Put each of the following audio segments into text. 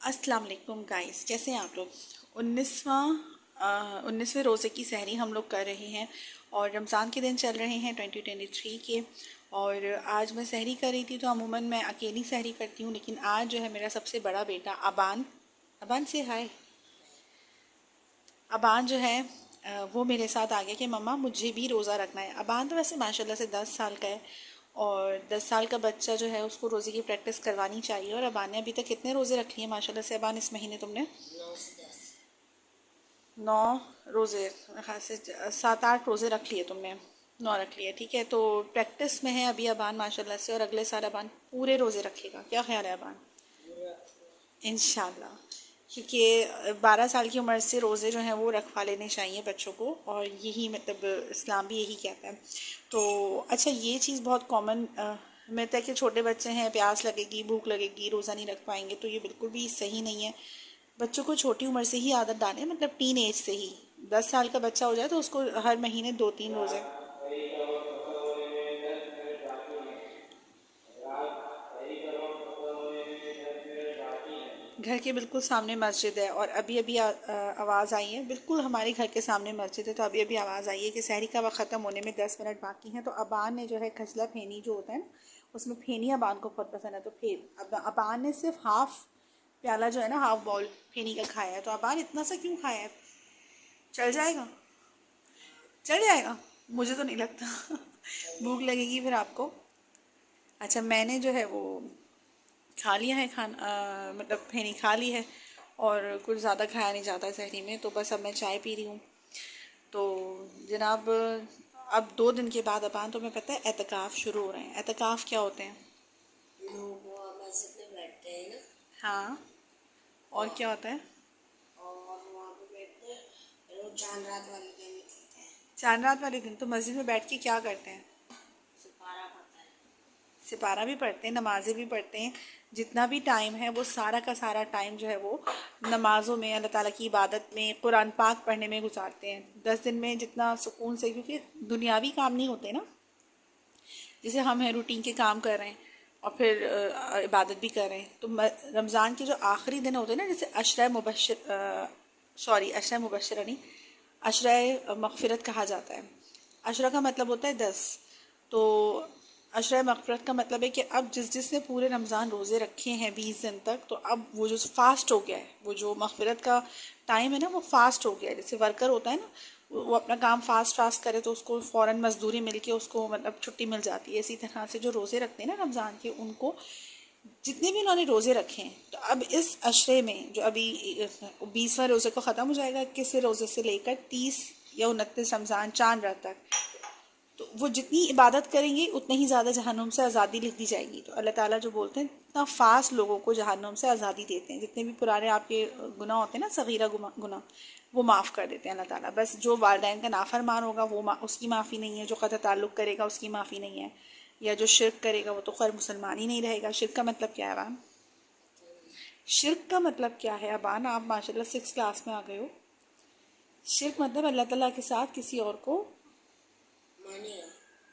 अस्सलाम वालेकुम गाइस, कैसे हैं आप लोग। 19वें रोज़े की सहरी हम लोग कर रहे हैं और रमज़ान के दिन चल रहे हैं 2023 के। और आज मैं सहरी कर रही थी तो अमूमन मैं अकेली सहरी करती हूँ, लेकिन आज जो है मेरा सबसे बड़ा बेटा अबान अबान से हाय अबान जो है वो मेरे साथ आ गया कि मम्मा मुझे भी रोज़ा रखना है। अबान तो वैसे माशाल्लाह से 10 साल का है और 10 साल का बच्चा जो है उसको रोज़े की प्रैक्टिस करवानी चाहिए। और अबान ने अभी तक कितने रोज़े रख लिए माशाल्लाह से अबान इस महीने तुमने? 9 रोज़े, हाँ से 7-8 रोज़े रख लिए तुमने। 9 रख लिए, ठीक है। तो प्रैक्टिस में है अभी अबान माशाल्लाह से, और अगले साल अबान पूरे रोज़े रखेगा। क्या ख्याल है अबान? इंशाल्लाह। क्योंकि 12 साल की उम्र से रोज़े जो हैं वो रखवा लेने चाहिए बच्चों को, और यही मतलब इस्लाम भी यही कहता है। तो अच्छा, ये चीज़ बहुत कॉमन मिथ है कि छोटे बच्चे हैं, प्यास लगेगी, भूख लगेगी, रोज़ा नहीं रख पाएंगे। तो ये बिल्कुल भी सही नहीं है। बच्चों को छोटी उम्र से ही आदत डालें, मतलब टीन एज से ही। 10 साल का बच्चा हो जाए तो उसको हर महीने 2-3 रोज़े। घर के बिल्कुल सामने मस्जिद है, और अभी अभी आवाज़ आई है, बिल्कुल हमारे घर के सामने मस्जिद है। तो अभी अभी आवाज़ आई है कि सहरी का वक्त ख़त्म होने में 10 मिनट बाकी हैं। तो अबान ने जो है खजला फेनी जो होता है ना, उसमें फेनी अबान को बहुत पसंद है। तो अबान ने सिर्फ हाफ प्याला जो है ना, हाफ बॉल फेनी का खाया है। तो अबान इतना सा क्यों खाया है? चल जाएगा? चल जाएगा? मुझे तो नहीं लगता। भूख लगेगी फिर आपको। अच्छा, मैंने जो है वो खा लिया है मतलब फेनी खा ली है, और कुछ ज़्यादा खाया नहीं जाता सहरी में। तो बस अब मैं चाय पी रही हूँ। तो जनाब, अब 2 दिन के बाद अबान, तो मैं पता है एतकाफ़ शुरू हो रहे हैं। एतकाफ़ क्या होते हैं? लोग वो मस्जिद में बैठते हैं ना। हाँ, और और क्या होता है? और वहाँ पे बैठते हैं। फिर वो चांद रात वाले दिन निकलते हैं। चांद रात वाले दिन तो मस्जिद में बैठ के क्या करते हैं? सिपारा पड़ता है। सिपारा भी पढ़ते हैं, नमाज़ें भी पढ़ते हैं। जितना भी टाइम है वो सारा का सारा टाइम जो है वो नमाज़ों में, अल्लाह ताला की इबादत में, कुरान पाक पढ़ने में गुजारते हैं। 10 दिन में जितना सुकून से, क्योंकि दुनियावी काम नहीं होते ना, जैसे हम हैं रूटीन के काम कर रहे हैं और फिर इबादत भी कर रहे हैं। तो रमज़ान के जो आखिरी दिन होते हैं ना, जैसे अशरा मुबशरा नहीं, अशरा मगफिरत कहा जाता है। अशरा का मतलब होता है 10। तो अशरा मगफिरत का मतलब है कि अब जिसने पूरे रमज़ान रोज़े रखे हैं 20 दिन तक, तो अब वो जो फास्ट हो गया है, वो जो मगफिरत का टाइम है ना, वो फास्ट हो गया है। जैसे वर्कर होता है ना, वो अपना काम फास्ट फास्ट करे तो उसको फ़ौरन मजदूरी मिल के उसको मतलब छुट्टी मिल जाती है। इसी तरह से जो रोज़े रखते हैं ना रमज़ान के, उनको जितने भी उन्होंने रोज़े रखे हैं, तो अब इस अशरे में जो अभी 20वां रोज़े को ख़त्म हो जाएगा, 21वें रोज़े से लेकर 30 या 29 रमज़ान चांद रात तक, तो वो जितनी इबादत करेंगे उतनी ही ज़्यादा जहन्नुम से आज़ादी लिख दी जाएगी। तो अल्लाह ताला जो बोलते हैं, इतना फास्ट लोगों को जहन्नुम से आज़ादी देते हैं। जितने भी पुराने आपके गुनाह होते हैं ना, सगीरा गुनाह, वो माफ़ कर देते हैं अल्लाह ताला। बस जो वालिदैन का नाफरमान होगा वो उसकी माफ़ी नहीं है, जो क़त्ल ताल्लुक़ करेगा उसकी माफ़ी नहीं है, या जो शिरक करेगा वो तो खैर मुसलमान ही नहीं रहेगा। शिरक का मतलब क्या है अबान? शिरक का मतलब क्या है अबान? आप माशाल्लाह 6 क्लास में आ गए हो। शिरक मतलब अल्लाह ताला के साथ किसी और को, मानिएगा।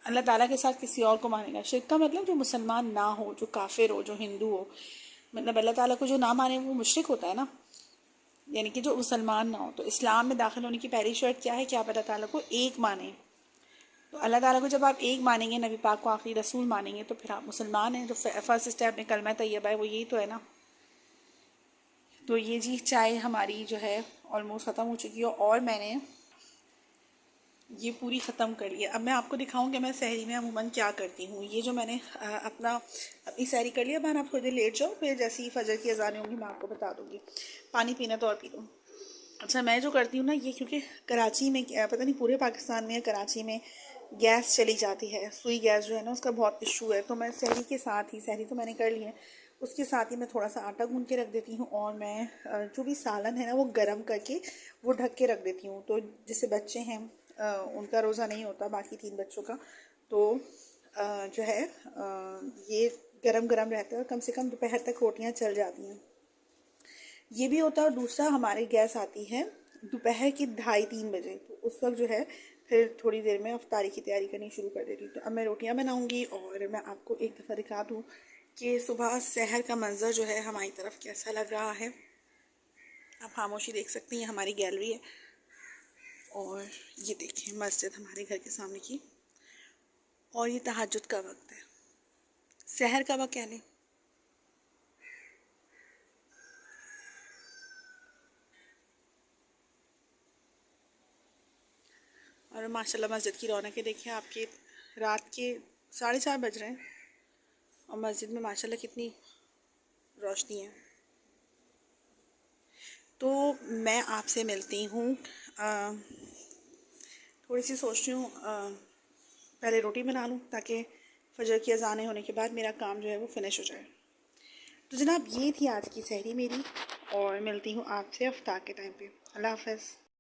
अल्लाह ताला के साथ किसी और को मानेगा। शिरक का मतलब जो मुसलमान ना हो, जो काफिर हो, जो हिंदू हो, मतलब अल्लाह ताला को जो ना माने वो मुशरिक होता है ना, यानी कि जो मुसलमान ना हो। तो इस्लाम में दाखिल होने की पहली शर्त क्या है कि आप अल्लाह ताला को एक माने। तो अल्लाह ताला को जब आप एक मानेंगे, नबी पाक को आखिरी रसूल मानेंगे, तो फिर आप मुसलमान हैं। तो फर्स्ट स्टेप में कलमा तैयबा है, वो यही तो है ना। तो ये जी चाय हमारी जो है ऑलमोस्ट ख़त्म हो चुकी है, और मैंने ये पूरी ख़त्म करी है। अब मैं आपको दिखाऊं कि मैं सहरी में अमूमन क्या करती हूँ। ये जो मैंने अपनी सहरी कर लिया। मैं आप थोड़ी देर लेट जाओ, फिर जैसे ही फजर की अजानें होंगी मैं आपको बता दूँगी। पानी पीना तो और पी लो। अच्छा, मैं जो करती हूँ ना, ये क्योंकि कराची में पता नहीं पूरे पाकिस्तान में या कराची में गैस चली जाती है, सुई गैस जो है ना उसका बहुत इशू है। तो मैं सहरी के साथ ही, सहरी तो मैंने कर ली है, उसके साथ ही मैं थोड़ा सा आटा गूंद के रख देती हूँ, और मैं जो भी सालन है ना वो गरम करके वो ढक के रख देती हूँ। तो जैसे बच्चे हैं, उनका रोज़ा नहीं होता, बाकी 3 बच्चों का, तो जो है ये गरम गरम रहता है, कम से कम दोपहर तक रोटियाँ चल जाती हैं। ये भी होता है। और दूसरा, हमारी गैस आती है दोपहर की 2:30-3 बजे, तो उस वक्त जो है फिर थोड़ी देर में अफ्तारी की तैयारी करनी शुरू कर देती हूँ। तो अब मैं रोटियां बनाऊंगी, और मैं आपको एक दफ़ा दिखा दूँ कि सुबह सहर का मंज़र जो है हमारी तरफ कैसा लग रहा है। आप खामोशी देख सकती हैं, हमारी गैलरी है। और ये देखें मस्जिद हमारे घर के सामने की। और ये तहज्जुद का वक्त है, सहर का वक्त कह लें। और माशाल्लाह मस्जिद की रौनकें देखें, आपके रात के 4:30 बज रहे हैं और मस्जिद में माशाल्लाह कितनी रोशनी है। तो मैं आपसे मिलती हूँ। थोड़ी सी सोच रही हूँ पहले रोटी बना लूँ ताकि फजर की अज़ानें होने के बाद मेरा काम जो है वो फिनिश हो जाए। तो जनाब ये थी आज की सहरी मेरी, और मिलती हूँ आपसे इफ्तार के टाइम पे। अल्लाह हाफ़िज़।